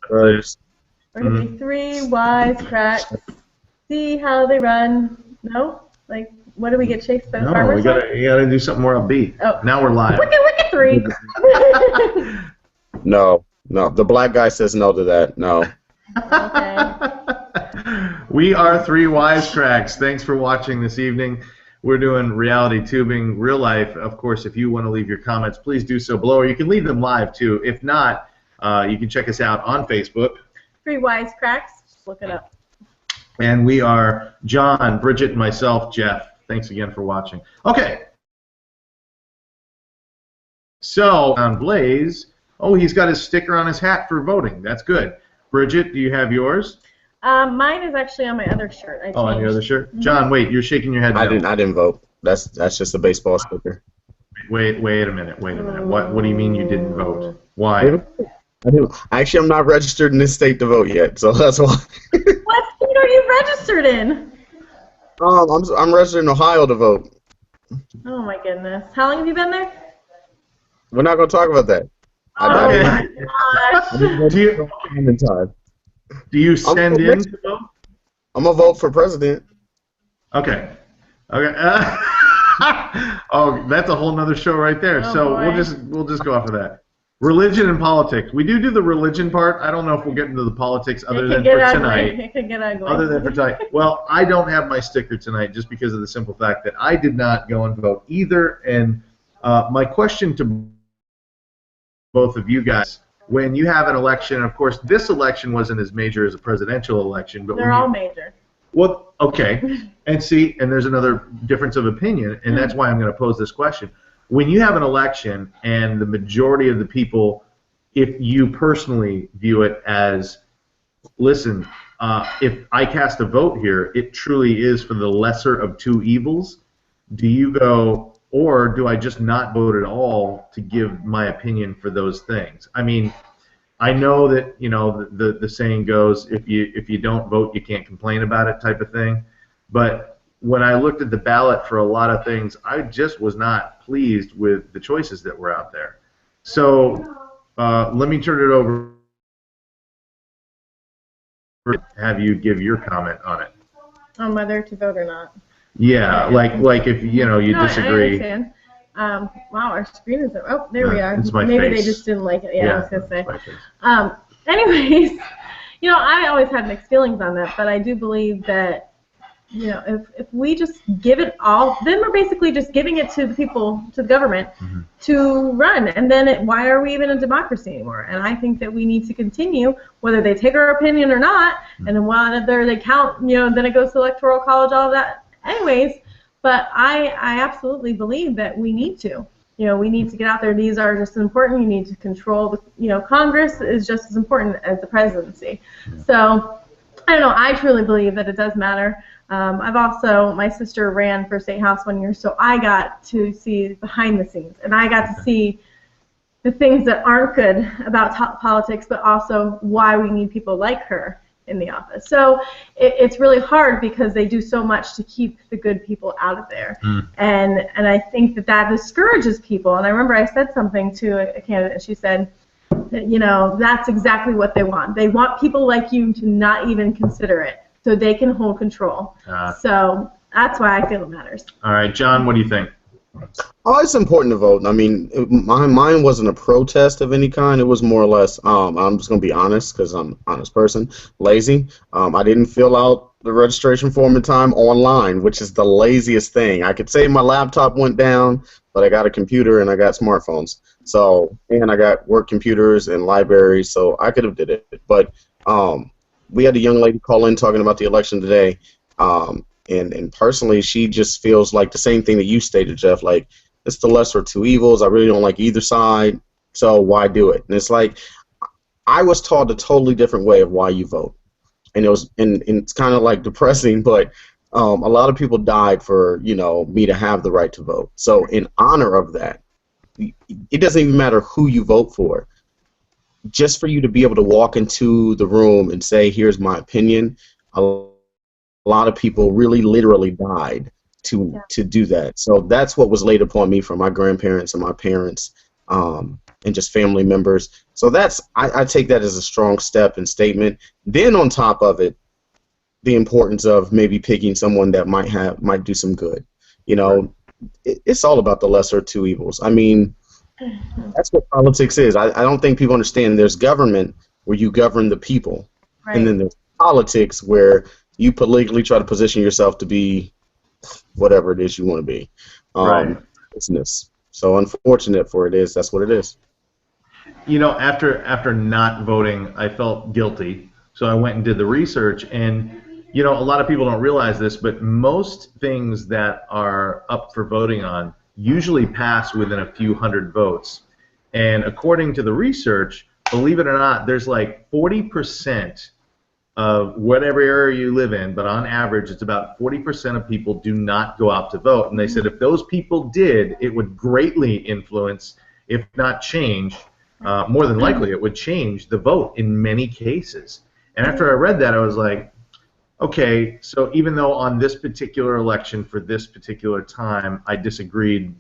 Gross. We're gonna be three wise cracks. See how they run. No? Like, what do we get chased by the No, farmers? you gotta do something more upbeat. Oh. Now we're live. Wicked three. No. The black guy says no to that. No. Okay. We are three wisecracks. Thanks for watching this evening. We're doing reality tubing, real life. Of course, if you want to leave your comments, please do so below, or you can leave them live too. If not, you can check us out on Facebook. Three wise cracks. Just look it up. And we are John, Bridget, and myself, Jeff. Thanks again for watching. Okay. So, on Blaze, oh, he's got his sticker on his hat for voting. That's good. Bridget, do you have yours? Mine is actually on my other shirt. On your other shirt? John, wait, you're shaking your head no. I didn't vote. That's just a baseball sticker. Wait a minute. What do you mean you didn't vote? Why? I do. Actually, I'm not registered in this state to vote yet, so that's why. What state are you registered in? I'm registered in Ohio to vote. Oh my goodness. How long have you been there? We're not going to talk about that. Oh my gosh. Do you send in to vote? I'm going to vote for president. Okay. Oh, that's a whole nother show right there. Oh, so boy. we'll just go off of that. Religion and politics. We do the religion part. I don't know if we'll get into the politics other than for tonight. It could get ugly. Other than for tonight. Well, I don't have my sticker tonight just because of the simple fact that I did not go and vote either. And my question to both of you guys, when you have an election, of course, this election wasn't as major as a presidential election, but they're all major. Well, okay, and there's another difference of opinion, and that's why I'm going to pose this question. When you have an election and the majority of the people, if you personally view it as, listen, if I cast a vote here, it truly is for the lesser of two evils, do you go, or do I just not vote at all to give my opinion for those things? I mean, I know that, you know, the saying goes, if you don't vote, you can't complain about it type of thing. But when I looked at the ballot for a lot of things, I just was not pleased with the choices that were out there. So let me turn it over. Have you give your comment on it? On whether to vote or not. Yeah, like if you disagree. I understand. Wow, our screen is there. Oh, there we are. It's my Maybe face. they just didn't like it. Yeah, I was gonna say. My face. Anyways, you know, I always had mixed feelings on that, but I do believe that, you know, if we just give it all, then we're basically just giving it to the people, to the government, to run, and then why are we even a democracy anymore? And I think that we need to continue, whether they take our opinion or not, and then whether they count, you know, then it goes to electoral college, all of that. Anyways, but I absolutely believe that we need to. You know, we need to get out there. These are just important. You need to control the, you know, Congress is just as important as the presidency. So, I don't know. I truly believe that it does matter. I've also, my sister ran for state house 1 year, so I got to see behind the scenes, and I got to see the things that aren't good about politics, but also why we need people like her in the office. So it's really hard because they do so much to keep the good people out of there. And I think that discourages people. And I remember I said something to a candidate, and she said, that, you know, that's exactly what they want. They want people like you to not even consider it so they can hold control. So that's why I feel it matters. All right, John, what do you think? Oh, it's important to vote. I mean, mine wasn't a protest of any kind. It was more or less, I'm just going to be honest because I'm an honest person, lazy. I didn't fill out the registration form in time online, which is the laziest thing. I could say my laptop went down, but I got a computer and I got smartphones. So, and I got work computers and libraries, so I could have did it. But we had a young lady call in talking about the election today. And personally, she just feels like the same thing that you stated, Jeff. Like, it's the lesser of two evils. I really don't like either side, so why do it? And it's like, I was taught a totally different way of why you vote, and it's kind of like depressing. But a lot of people died for, you know, me to have the right to vote. So in honor of that, it doesn't even matter who you vote for. Just for you to be able to walk into the room and say, "Here's my opinion." A lot of people really literally died to do that. So that's what was laid upon me from my grandparents and my parents. and just family members. So I take that as a strong step and statement. Then on top of it, the importance of maybe picking someone that might do some good. You know, it's all about the lesser of two evils. I mean, that's what politics is. I don't think people understand. There's government where you govern the people, and then there's politics where you politically try to position yourself to be whatever it is you want to be. Business. So unfortunate for it is. That's what it is. You know, after not voting, I felt guilty, so I went and did the research. And you know, a lot of people don't realize this, but most things that are up for voting on usually pass within a few hundred votes. And according to the research, believe it or not, there's like 40% of whatever area you live in, but on average, it's about 40% of people do not go out to vote. And they said if those people did, it would greatly influence, if not change, more than likely it would change the vote in many cases. And after I read that, I was like, okay, so even though on this particular election for this particular time I disagreed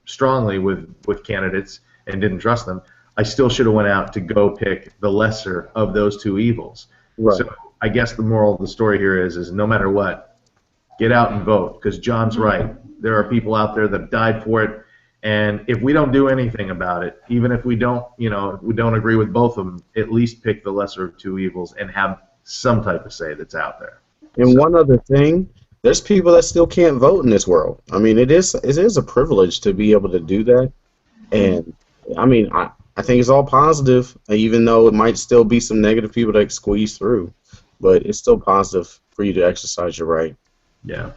strongly with candidates and didn't trust them, I still should have went out to go pick the lesser of those two evils. Right. So I guess the moral of the story here is no matter what, get out and vote, because John's right. There are people out there that died for it, and if we don't do anything about it, even if we don't, you know, we don't agree with both of them, at least pick the lesser of two evils and have some type of say that's out there. And one other thing, there's people that still can't vote in this world. I mean, it is a privilege to be able to do that. And I mean, I think it's all positive, even though it might still be some negative people that squeeze through. But it's still positive for you to exercise your right. Yeah.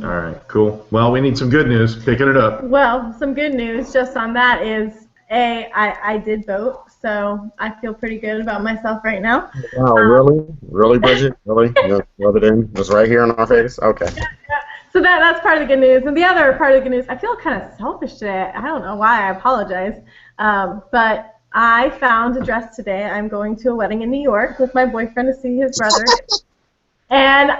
All right, cool. Well, we need some good news. Picking it up. Well, some good news just on that is, I did vote, so I feel pretty good about myself right now. Wow, really? Really, Bridget? Really? Rub it in? It's right here in our face? Okay. Yeah. So that's part of the good news. And the other part of the good news, I feel kind of selfish today. I don't know why. I apologize. But I found a dress today. I'm going to a wedding in New York with my boyfriend to see his brother. And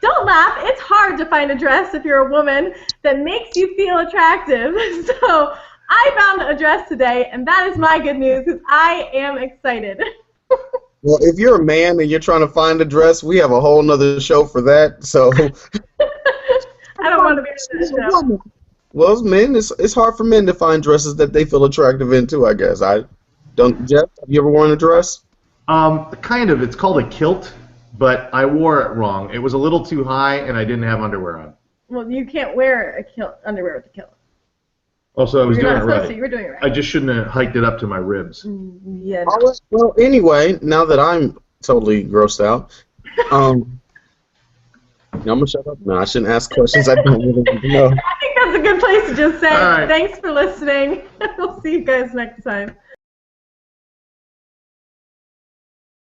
don't laugh. It's hard to find a dress if you're a woman that makes you feel attractive. So I found a dress today, and that is my good news because I am excited. Well, if you're a man and you're trying to find a dress, we have a whole nother show for that. So I don't want to be in this show. Well, as men, it's hard for men to find dresses that they feel attractive in too, I guess. Jeff, have you ever worn a dress? Kind of. It's called a kilt, but I wore it wrong. It was a little too high, and I didn't have underwear on. Well, you can't wear underwear with a kilt. Oh, so I was doing it right. You were doing it right. I just shouldn't have hiked it up to my ribs. Yeah. No. Well, anyway, now that I'm totally grossed out, I'm going to shut up now. I shouldn't ask questions I don't really need to know. I think that's a good place to just say thanks for listening. We'll see you guys next time.